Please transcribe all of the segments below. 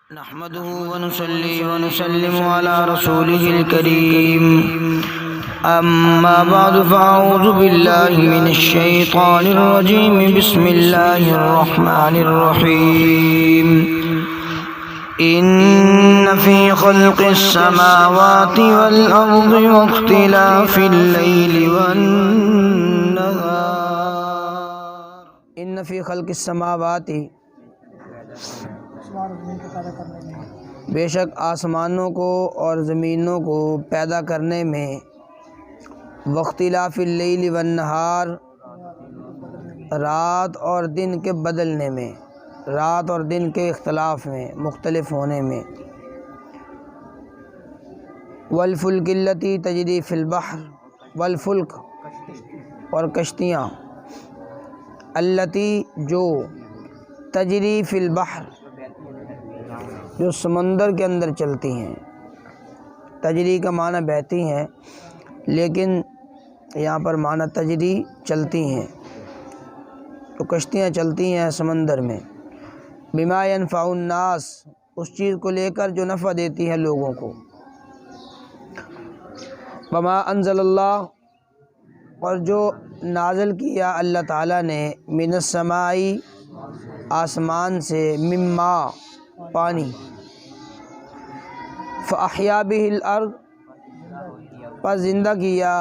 نحمده ونصلي ونسلم على رسوله الكريم أما بعد فأعوذ بالله من الشيطان الرجيم بسم الله الرحمن الرحيم إن في خلق السماوات والأرض واختلاف الليل والنهار إن في خلق السماوات بے شک آسمانوں کو اور زمینوں کو پیدا کرنے میں واختلاف اللیل والنہار رات اور دن کے بدلنے میں، رات اور دن کے اختلاف میں، مختلف ہونے میں، والفلک التی تجری فی البحر، والفلک اور کشتیاں، التی جو، تجری فی البحر جو سمندر کے اندر چلتی ہیں۔ تجری کا معنی بہتی ہیں، لیکن یہاں پر معنی تجری چلتی ہیں، تو کشتیاں چلتی ہیں سمندر میں۔ بما ينفع الناس، اس چیز کو لے کر جو نفع دیتی ہے لوگوں کو۔ وما انزل اللہ، اور جو نازل کیا اللہ تعالیٰ نے، من السماء، آسمان سے، مما، پانی، فاحیا بہ الارض، پس زندہ کیا،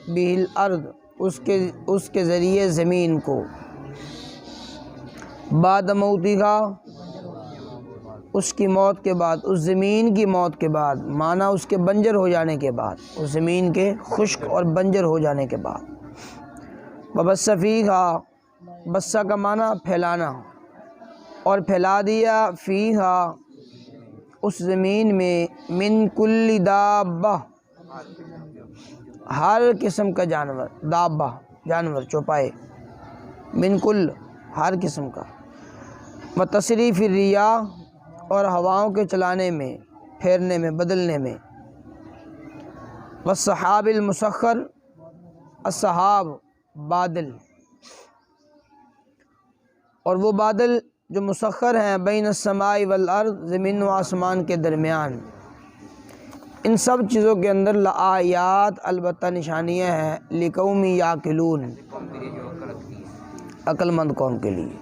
بہ الارض، اس کے ذریعے زمین کو، بعد موتہا، اس کی موت کے بعد، اس زمین کی موت کے بعد، معنی اس کے بنجر ہو جانے کے بعد، اس زمین کے خشک اور بنجر ہو جانے کے بعد۔ وبث فیہا، بث کا معنی پھیلانا، اور پھیلا دیا، فیہا، اس زمین میں، من کل دابہ، ہر قسم کا جانور، دابہ جانور، چوپائے، من کل، ہر قسم کا، وتصریف الریاح، اور ہواؤں کے چلانے میں، پھیرنے میں، بدلنے میں، والسحاب المسخر، السحاب بادل، اور وہ بادل جو مسخر ہیں، بین السماء والارض، زمین و آسمان کے درمیان۔ ان سب چیزوں کے اندر لآیات، البتہ نشانیاں ہیں، لقوم یعقلون، عقل مند قوم کے لیے۔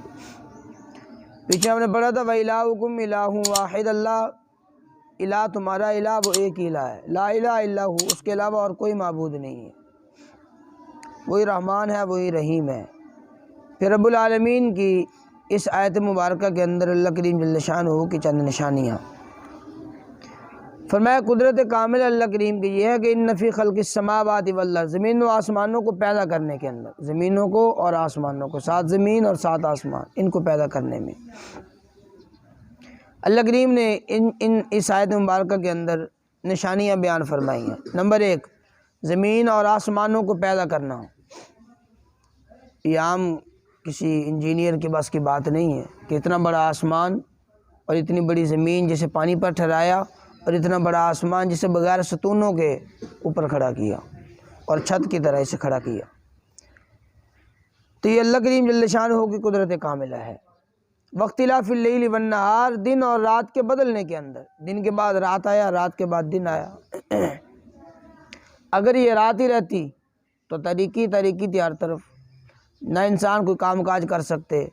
پیچھے ہم نے پڑھا تھا وَإِلَٰهُكُمْ إِلَٰهٌ وَاحِدٌ، اللہ الہ، تمہارا الہ وہ ایک ہی الہ ہے، لا الہ الا ہو، اس کے علاوہ اور کوئی معبود نہیں ہے، وہی رحمان ہے، وہی رحیم ہے۔ پھر رب العالمین کی اس آیت مبارکہ کے اندر اللہ کریم جل شانہ کی چند نشانیاں فرمایا۔ قدرت کامل اللہ کریم کی یہ ہے کہ ان فی خلق السماوات والارض، زمین و آسمانوں کو پیدا کرنے کے اندر، زمینوں کو اور آسمانوں کو، 7 زمین اور 7 آسمان، ان کو پیدا کرنے میں اللہ کریم نے اس آیت مبارکہ کے اندر نشانیاں بیان فرمائی ہیں۔ نمبر 1، زمین اور آسمانوں کو پیدا کرنا، یہ عام کسی انجینئر کے بس کی بات نہیں ہے کہ اتنا بڑا آسمان اور اتنی بڑی زمین جسے پانی پر ٹھہرایا، اور اتنا بڑا آسمان جسے بغیر ستونوں کے اوپر کھڑا کیا اور چھت کی طرح اسے کھڑا کیا، تو یہ اللہ کریم جل شانہ کی قدرت کاملہ ہے۔ واختلاف اللیل والنہار، دن اور رات کے بدلنے کے اندر، دن کے بعد رات آیا، رات کے بعد دن آیا۔ اگر یہ رات ہی رہتی تو تاریکی تھی ہر طرف، نہ انسان کوئی کام کاج کر سکتے،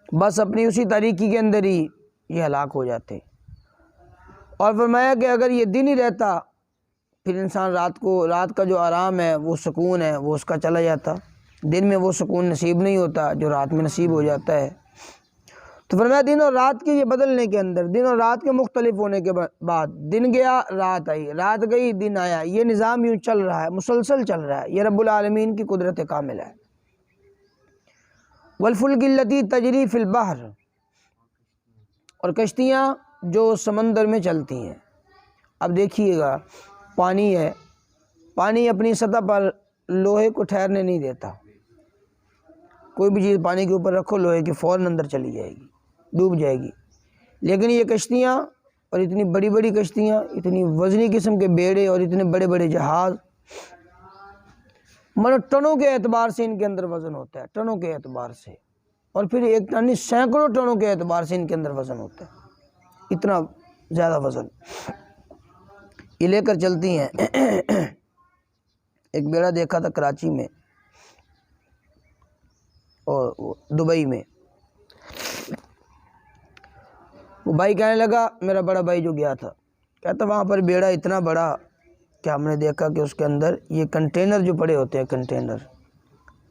بس اپنی اسی تاریکی کے اندر ہی یہ ہلاک ہو جاتے۔ اور فرمایا کہ اگر یہ دن ہی رہتا، پھر انسان رات کا جو آرام ہے، وہ سکون ہے، وہ اس کا چلا جاتا، دن میں وہ سکون نصیب نہیں ہوتا جو رات میں نصیب ہو جاتا ہے۔ تو فرمایا دن اور رات کے یہ بدلنے کے اندر، دن اور رات کے مختلف ہونے کے بعد، دن گیا، رات آئی، رات گئی، دن آیا، یہ نظام یوں چل رہا ہے، مسلسل چل رہا ہے، یہ رب العالمین کی قدرت کامل ہے۔ والفلک التی تجری فی البحر، اور کشتیاں جو سمندر میں چلتی ہیں۔ اب دیکھیے گا، پانی ہے، پانی اپنی سطح پر لوہے کو ٹھہرنے نہیں دیتا، کوئی بھی چیز پانی کے اوپر رکھو، لوہے کی فوراً اندر چلی جائے گی، ڈوب جائے گی۔ لیکن یہ کشتیاں، اور اتنی بڑی بڑی کشتیاں، اتنی وزنی قسم کے بیڑے اور اتنے بڑے بڑے جہاز، ٹنوں کے اعتبار سے ان کے اندر وزن ہوتا ہے، ٹنوں کے اعتبار سے، اور پھر ایک ٹن نہیں، سینکڑوں ٹنوں کے اعتبار سے ان کے اندر وزن ہوتا ہے۔ اتنا زیادہ وزن یہ لے کر چلتی ہیں۔ ایک بیڑا دیکھا تھا کراچی میں اور دبئی میں، وہ بھائی کہنے لگا، میرا بڑا بھائی جو گیا تھا، کہتا وہاں پر بیڑا اتنا بڑا کہ ہم نے دیکھا کہ اس کے اندر یہ کنٹینر جو پڑے ہوتے ہیں، کنٹینر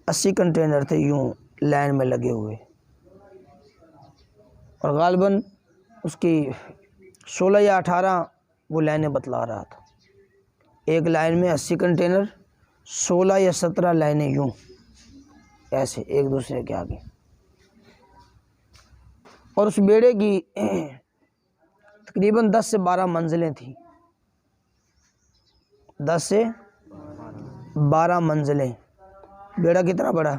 80 کنٹینر تھے یوں لائن میں لگے ہوئے، اور غالباً اس کی 16 یا 18 وہ لائنیں بتلا رہا تھا، ایک لائن میں 80 کنٹینر، 16 یا 17 لائنیں یوں ایسے ایک دوسرے کے آگے، اور اس بیڑے کی تقریباً 10 سے 12 منزلیں تھیں، 10 سے 12 منزلیں۔ بیڑا کتنا بڑا؟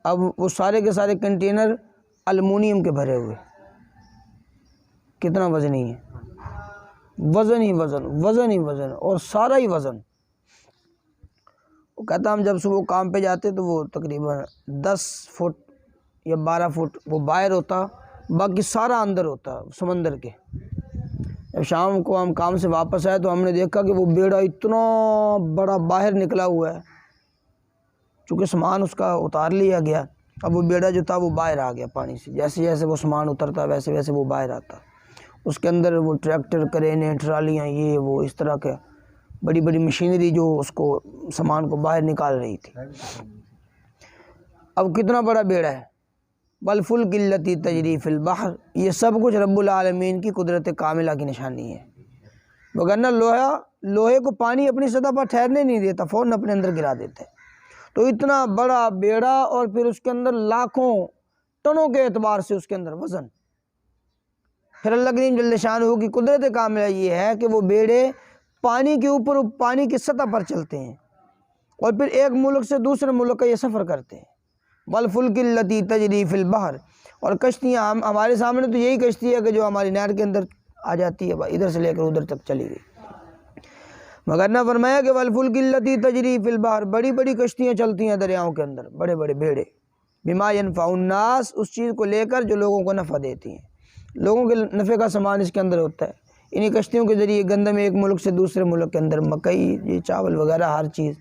اب وہ سارے کے سارے کنٹینر المونیم کے بھرے ہوئے، کتنا وزنی ہے، وزن ہی وزن، وزن ہی وزن، اور سارا ہی وزن۔ وہ کہتا ہم جب صبح کام پہ جاتے تو وہ تقریباً 10 فٹ یا 12 فٹ وہ باہر ہوتا، باقی سارا اندر ہوتا سمندر کے۔ جب شام کو ہم کام سے واپس آئے تو ہم نے دیکھا کہ وہ بیڑا اتنا بڑا باہر نکلا ہوا ہے، چونکہ سامان اس کا اتار لیا گیا، اب وہ بیڑا جو تھا وہ باہر آ گیا پانی سے، جیسے جیسے وہ سامان اترتا ویسے ویسے وہ باہر آتا۔ اس کے اندر وہ ٹریکٹر، کرینیں، ٹرالیاں، یہ وہ اس طرح کے بڑی بڑی مشینری جو اس کو سامان کو باہر نکال رہی تھی۔ اب کتنا بڑا بیڑا ہے، والفلک التی تجری فی البحر، یہ سب کچھ رب العالمین کی قدرت کاملہ کی نشانی ہے، وگرنہ لوہے کو پانی اپنی سطح پر ٹھہرنے نہیں دیتا، فوراً اپنے اندر گرا دیتا ہے۔ تو اتنا بڑا بیڑا، اور پھر اس کے اندر لاکھوں ٹنوں کے اعتبار سے اس کے اندر وزن۔ پھر اللہ کریم جل شانہ کی قدرت کاملہ یہ ہے کہ وہ بیڑے پانی کے اوپر، پانی کی سطح پر چلتے ہیں، اور پھر ایک ملک سے دوسرے ملک کا یہ سفر کرتے ہیں۔ والفلک التی تجری فی البحر، اور کشتیاں ہمارے سامنے تو یہی کشتی ہے کہ جو ہماری نہر کے اندر آ جاتی ہے، ادھر سے لے کر ادھر تک چلی گئی، مگر نہ فرمایا کہ والفلک التی تجری فی البحر، بڑی بڑی کشتیاں چلتی ہیں دریاؤں کے اندر، بڑے بڑے بیڑے، بما ینفع الناس، اس چیز کو لے کر جو لوگوں کو نفع دیتی ہیں، لوگوں کے نفع کا سامان اس کے اندر ہوتا ہے۔ انہی کشتیوں کے ذریعے گندم ایک ملک سے دوسرے ملک کے اندر، مکئی، یہ چاول وغیرہ ہر چیز۔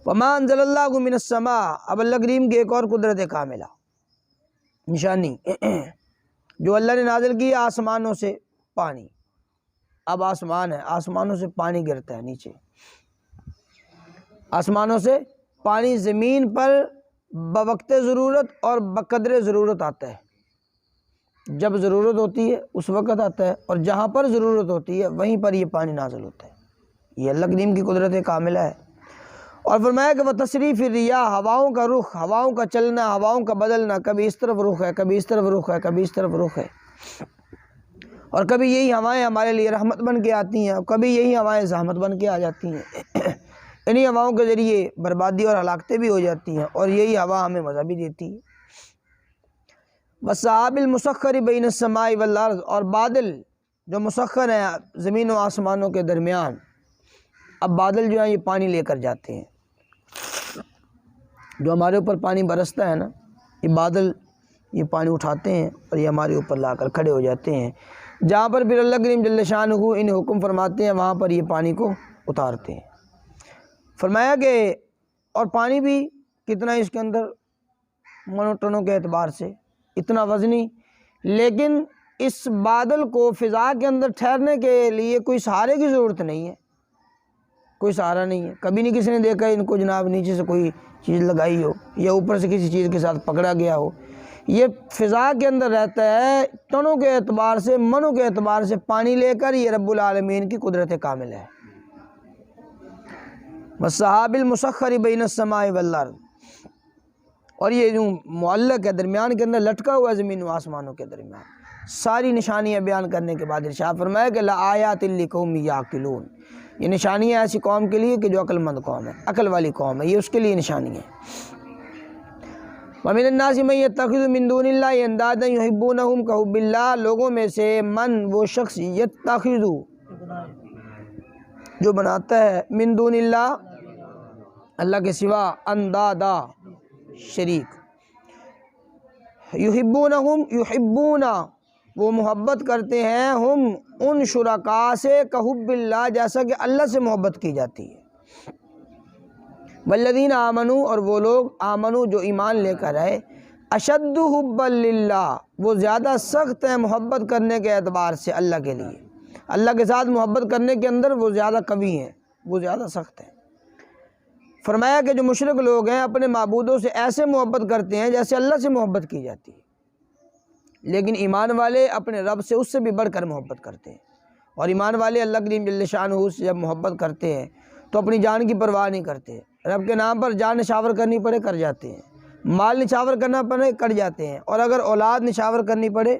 وما انزل اللہ من السماء، اب اللہ کریم کی ایک اور قدرت کاملہ نشانی، جو اللہ نے نازل کی آسمانوں سے پانی۔ اب آسمان ہے، آسمانوں سے پانی گرتا ہے نیچے، آسمانوں سے پانی زمین پر بوقت ضرورت اور بقدر ضرورت آتا ہے، جب ضرورت ہوتی ہے اس وقت آتا ہے، اور جہاں پر ضرورت ہوتی ہے وہیں پر یہ پانی نازل ہوتا ہے۔ یہ اللہ کریم کی قدرت کاملہ ہے۔ اور فرمایا کہ وتصریف الریاح، ہواؤں کا رخ، ہواؤں کا چلنا، ہواؤں کا بدلنا، کبھی اس طرف رخ ہے، کبھی اس طرف رخ ہے، کبھی اس طرف رخ ہے، اور کبھی یہی ہوائیں ہمارے لیے رحمت بن کے آتی ہیں، اور کبھی یہی ہوائیں زحمت بن کے آ جاتی ہیں۔ انہی ہواؤں کے ذریعے بربادی اور ہلاکتیں بھی ہو جاتی ہیں، اور یہی ہوا ہمیں مزہ بھی دیتی ہے۔ والسحاب المسخر بین السماء والارض، اور بادل جو مسخر ہیں زمین و آسمانوں کے درمیان، اب بادل جو ہیں یہ پانی لے کر جاتے ہیں، جو ہمارے اوپر پانی برستا ہے نا، یہ بادل یہ پانی اٹھاتے ہیں اور یہ ہمارے اوپر لا کر کھڑے ہو جاتے ہیں، جہاں پر پھر اللہ کریم جل شانہ انہیں حکم فرماتے ہیں وہاں پر یہ پانی کو اتارتے ہیں۔ فرمایا کہ اور پانی بھی کتنا اس کے اندر منوٹنوں کے اعتبار سے اتنا وزنی، لیکن اس بادل کو فضا کے اندر ٹھہرنے کے لیے کوئی سہارے کی ضرورت نہیں ہے، کوئی سہارا نہیں ہے۔ کبھی نہیں کسی نے دیکھا ان کو جناب نیچے سے کوئی چیز لگائی ہو یا اوپر سے کسی چیز کے ساتھ پکڑا گیا ہو، یہ فضا کے اندر رہتا ہے، ٹنوں کے اعتبار سے، منوں کے اعتبار سے پانی لے کر، یہ رب العالمین کی قدرت کامل ہے۔ والسحاب المسخر بین السماء والارض، اور یہ جو معلق ہے درمیان کے اندر لٹکا ہوا ہے زمین و آسمانوں کے درمیان، ساری نشانیاں بیان کرنے کے بعد ارشاد فرمایا کہ لآیات لقوم یعقلون، یہ نشانیاں ایسی قوم کے لیے کہ جو عقل مند قوم ہے، عقل والی قوم ہے، یہ اس کے لیے نشانی ہے۔ وَمِنَ النَّاسِ مَن يَتَّخِذُ مِن دُونِ اللَّهِ أَندَادًا يُحِبُّونَهُمْ كَحُبِّ اللَّهِ، لوگوں میں سے من وہ شخص یتخذ جو بناتا ہے من دون اللہ اللہ کے سوا اندادا شریک، یحبونہم یحبونا وہ محبت کرتے ہیں ہم ان شرکاء سے کحب اللہ، جیسا کہ اللہ سے محبت کی جاتی ہے۔ والذین آمنوا، اور وہ لوگ آمنوا جو ایمان لے کر آئے، اشد حبا للہ، وہ زیادہ سخت ہیں محبت کرنے کے اعتبار سے اللہ کے لیے، اللہ کے ساتھ محبت کرنے کے اندر وہ زیادہ قوی ہیں، وہ زیادہ سخت ہیں۔ فرمایا کہ جو مشرک لوگ ہیں اپنے معبودوں سے ایسے محبت کرتے ہیں جیسے اللہ سے محبت کی جاتی ہے، لیکن ایمان والے اپنے رب سے اس سے بھی بڑھ کر محبت کرتے ہیں۔ اور ایمان والے اللہ کریم جل شانہ سے جب محبت کرتے ہیں تو اپنی جان کی پرواہ نہیں کرتے، رب کے نام پر جان نشاور کرنی پڑے کر جاتے ہیں، مال نشاور کرنا پڑے کر جاتے ہیں، اور اگر اولاد نشاور کرنی پڑے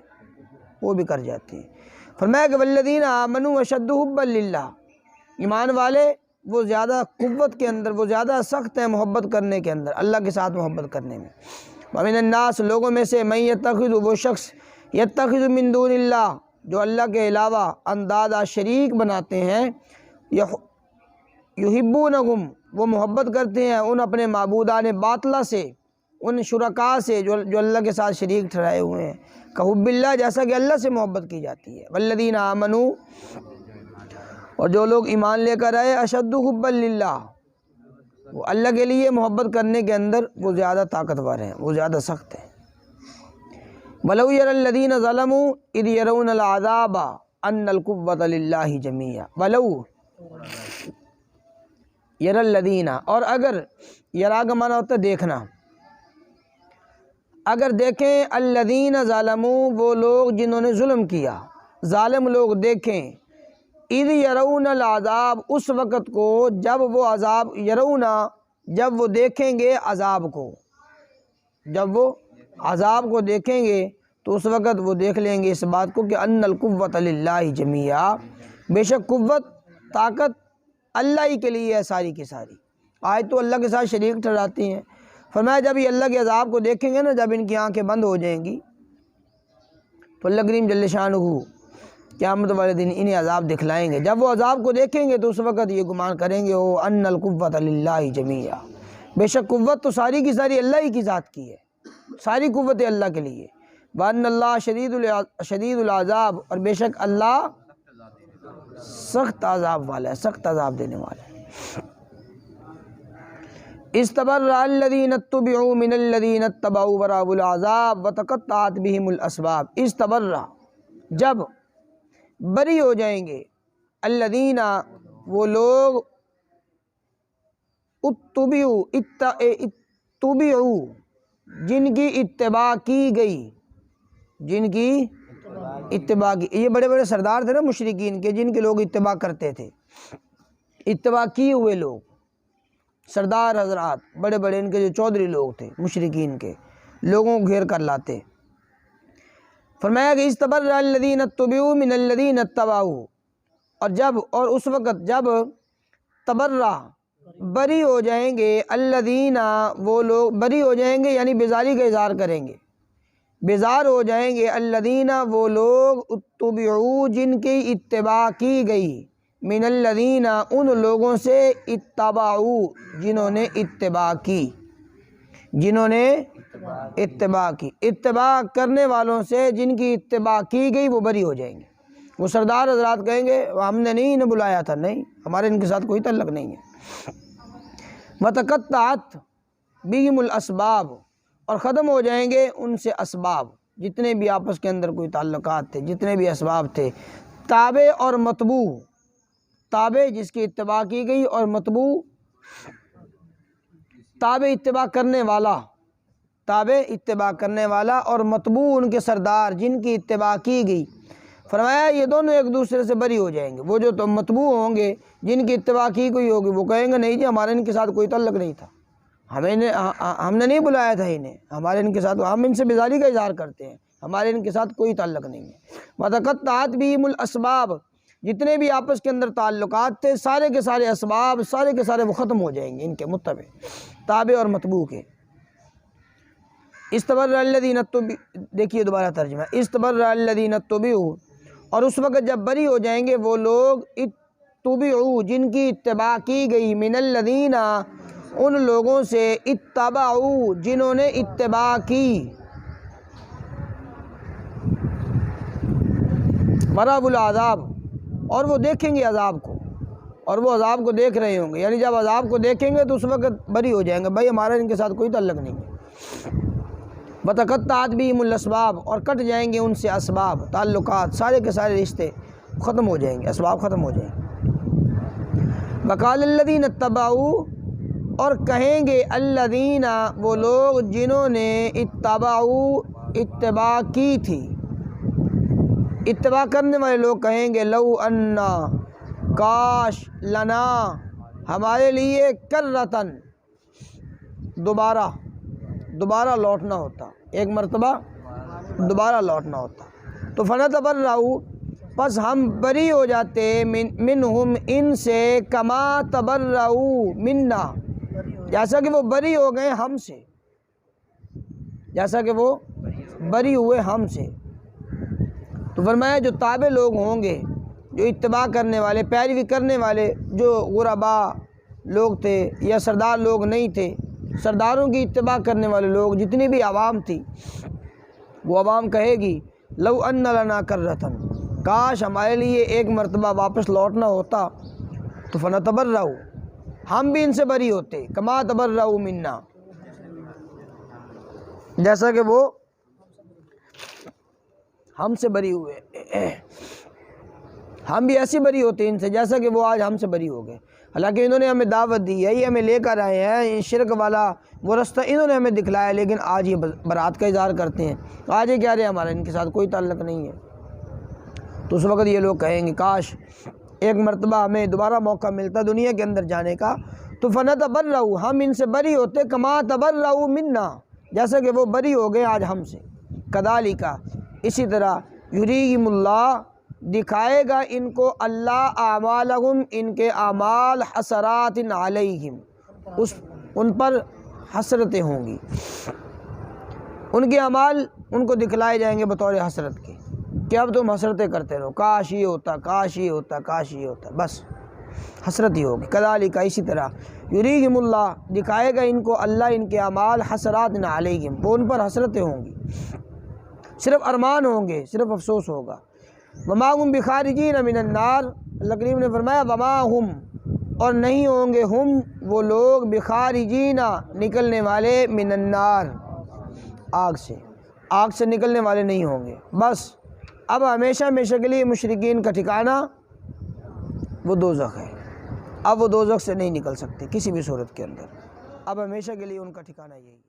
وہ بھی کر جاتے ہیں۔ فرمایا کہ والذین آمنوا اشد حبا للہ، ایمان والے وہ زیادہ قوت کے اندر، وہ زیادہ سخت ہیں محبت کرنے کے اندر، اللہ کے ساتھ محبت کرنے میں۔ ومن الناس، لوگوں میں سے، من یتخذ، وہ شخص، یتخذ من دون اللہ، جو اللہ کے علاوہ اندادا شریک بناتے ہیں، یحبونہم، وہ محبت کرتے ہیں ان اپنے معبودان باطلہ سے، ان شرکاء سے جو اللہ کے ساتھ شریک ٹھہرائے ہوئے ہیں، کحب اللہ، جیسا کہ اللہ سے محبت کی جاتی ہے۔ والذین آمنوا، اور جو لوگ ایمان لے کر آئے، اشد حبا للہ، وہ اللہ کے لیے محبت کرنے کے اندر وہ زیادہ طاقتور ہیں، وہ زیادہ سخت ہیں۔ وَلَوْ يَرَى الَّذِينَ ظَلَمُوا إِذْ يَرَوْنَ الْعَذَابَ أَنَّ الْقُوَّةَ لِلَّهِ جَمِيعًا۔ وَلَوْ يَرَى الَّذِينَ، اور اگر، یرا کا معنی ہوتا ہے دیکھنا، اگر دیکھیں الذین ظلموا، وہ لوگ جنہوں نے ظلم کیا، ظالم لوگ دیکھیں، اذ یرون العذاب، اس وقت کو جب وہ عذاب، یرونا، جب وہ دیکھیں گے عذاب کو، جب وہ عذاب کو دیکھیں گے تو اس وقت وہ دیکھ لیں گے اس بات کو کہ ان القوۃ للہ جمیعا، بے شک قوت، طاقت اللہ ہی کے لیے ہے ساری کی ساری۔ آج تو اللہ کے ساتھ شریک ٹھہراتی ہیں۔ فرمایا جب یہ اللہ کے عذاب کو دیکھیں گے نا، جب ان کی آنکھیں بند ہو جائیں گی تو اللہ کریم جل شانہ قیامت والے دن انہیں عذاب دکھلائیں گے۔ جب وہ عذاب کو دیکھیں گے تو اس وقت یہ گمان کریں گے او ان القوۃ للہ جمیعا، بے شک قوت تو ساری کی ساری اللہ ہی کی ذات کی ہے، ساری قوت اللہ کے لیے۔ وَأَنَّ اللَّهَ شدید العذاب، اور بے شک اللہ سخت عذاب والا ہے، سخت عذاب دینے والا ہے۔ استبرأ الذین اتبعوا من الذین اتبعوا ورأوا العذاب وتقطعت بهم الاسباب۔ استبرأ، جب بری ہو جائیں گے، الذین، وہ لوگ، اتبعوا، جن کی اتباع کی گئی، جن کی اتباع کی، یہ بڑے بڑے سردار تھے نا مشرکین کے، جن کے لوگ اتباع کرتے تھے، اتباع کیے ہوئے لوگ، سردار حضرات بڑے بڑے، ان کے جو چودھری لوگ تھے مشرکین کے، لوگوں کو گھیر کر لاتے۔ فرمایا کہ استبرأ الذین اتبعوا من الذین اتبعوا، اور جب، اور اس وقت جب، تبرہ، بری ہو جائیں گے، الذین، وہ لوگ بری ہو جائیں گے یعنی بیزاری کا اظہار کریں گے، بیزار ہو جائیں گے، الذین، وہ لوگ، اتبعوا، جن کی اتباع کی گئی، من الذین، ان لوگوں سے، اتبعوا، جنہوں نے اتباع کی، جنہوں نے اتباع کی، اتباع کرنے والوں سے جن کی اتباع کی گئی وہ بری ہو جائیں گے۔ وہ سردار حضرات کہیں گے ہم نے نہیں انہیں بلایا تھا، نہیں، ہمارے ان کے ساتھ کوئی تعلق نہیں ہے۔ وتقطعت بہم الاسباب، اور ختم ہو جائیں گے ان سے اسباب، جتنے بھی آپس کے اندر کوئی تعلقات تھے، جتنے بھی اسباب تھے، تابع اور متبوع، تابع جس کی اتباع کی گئی، اور متبوع تابع اتباع کرنے والا، تابع اتباع کرنے والا، اور متبوع ان کے سردار جن کی اتباع کی گئی۔ فرمایا یہ دونوں ایک دوسرے سے بری ہو جائیں گے۔ وہ جو تو متبوع ہوں گے، جن کی اتباع کی گئی ہوگی، وہ کہیں گے نہیں جی ہمارے ان کے ساتھ کوئی تعلق نہیں تھا، ہم نے نہیں بلایا تھا انہیں، ہمارے ان کے ساتھ، ہم ان سے بیزاری کا اظہار کرتے ہیں، ہمارے ان کے ساتھ کوئی تعلق نہیں ہے۔ وتقطعت بہم الاسباب، جتنے بھی آپس کے اندر تعلقات تھے، سارے کے سارے اسباب، سارے کے سارے وہ ختم ہو جائیں گے ان کے متبع، تابع اور متبوع کے۔ استبرأ الذین اتبعوا، دیکھیے دوبارہ ترجمہ، استبرأ الذین اتبعوا، اور اس وقت جب بری ہو جائیں گے وہ لوگ، اتبعوا، جن کی اتباع کی گئی، من الذین، ان لوگوں سے، اتبعوا، جنہوں نے اتباع کی، ورأوا العذاب، اور وہ دیکھیں گے عذاب کو، اور وہ عذاب کو دیکھ رہے ہوں گے، یعنی جب عذاب کو دیکھیں گے تو اس وقت بری ہو جائیں گے، بھائی ہمارا ان کے ساتھ کوئی تعلق نہیں ہے۔ وَتَقَطَّعَتْ بِهِمُ الْأَسْبَابُ، اور کٹ جائیں گے ان سے اسباب، تعلقات، سارے کے سارے رشتے ختم ہو جائیں گے، اسباب ختم ہو جائیں گے۔ وَقَالَ الَّذِينَ اتَّبَعُوا، اور کہیں گے الذین، وہ لوگ جنہوں نے اتبعوا، اتباع کی تھی، اتباع کرنے والے لوگ کہیں گے لو انا، کاش، لنا، ہمارے لیے، کرتن، دوبارہ لوٹنا ہوتا، ایک مرتبہ دوبارہ لوٹنا ہوتا، تو فنتبرأ، پس ہم بری ہو جاتے، منہم، ان سے، کما تبرؤوا منا، جیسا کہ وہ بری ہو گئے ہم سے، جیسا کہ وہ بری ہوئے ہم سے۔ تو فرمایا جو تابع لوگ ہوں گے، جو اتباع کرنے والے، پیروی کرنے والے، جو غربا لوگ تھے یا سردار لوگ نہیں تھے، سرداروں کی اتباع کرنے والے لوگ، جتنی بھی عوام تھی، وہ عوام کہے گی لو ان لنا کرتن، کاش ہمارے لیے ایک مرتبہ واپس لوٹنا ہوتا، تو فنتبرأ، ہم بھی ان سے بری ہوتے، کما تبرؤوا منا، جیسا کہ وہ ہم سے بری ہوئے، ہم بھی ایسی بری ہوتے ان سے جیسا کہ وہ آج ہم سے بری ہو گئے۔ حالانکہ انہوں نے ہمیں دعوت دی ہے، یہ ہمیں لے کر آئے ہیں، شرک والا وہ رستہ انہوں نے ہمیں دکھلایا، لیکن آج یہ برات کا اظہار کرتے ہیں، آج یہ کہہ رہے ہیں ہمارا ان کے ساتھ کوئی تعلق نہیں ہے۔ تو اس وقت یہ لوگ کہیں گے کاش ایک مرتبہ ہمیں دوبارہ موقع ملتا دنیا کے اندر جانے کا، تو فنتبرأ، ہم ان سے بری ہوتے، کما تبرؤوا منا، جیسا کہ وہ بری ہو گئے آج ہم سے۔ کذالک، اسی طرح، یریہم اللہ، دکھائے گا ان کو اللہ، اعمالہم، ان کے اعمال، حسرات علیہم، ان پر حسرتیں ہوں گی، ان کے اعمال ان کو دکھلائے جائیں گے بطور حسرت کے، کہ اب تم حسرتیں کرتے رہو، کاش یہ ہوتا، کاش یہ ہوتا، کاش یہ ہوتا، بس حسرت ہی ہوگی۔ کذالک، اسی طرح، یریہم اللہ، دکھائے گا ان کو اللہ، ان کے اعمال، حسرات علیہم، وہ ان پر حسرتیں ہوں گی، صرف ارمان ہوں گے، صرف افسوس ہوگا۔ وما ہم بخارجین من النار، اللہ کریم نے فرمایا وما ہم، اور نہیں ہوں گے ہم، وہ لوگ، بخارجین، نکلنے والے، من النار، آگ سے نکلنے والے نہیں ہوں گے، بس اب ہمیشہ ہمیشہ کے لیے مشرکین کا ٹھکانہ وہ دوزخ ہے، اب وہ دوزخ سے نہیں نکل سکتے کسی بھی صورت کے اندر، اب ہمیشہ کے لیے ان کا ٹھکانہ یہی ہے۔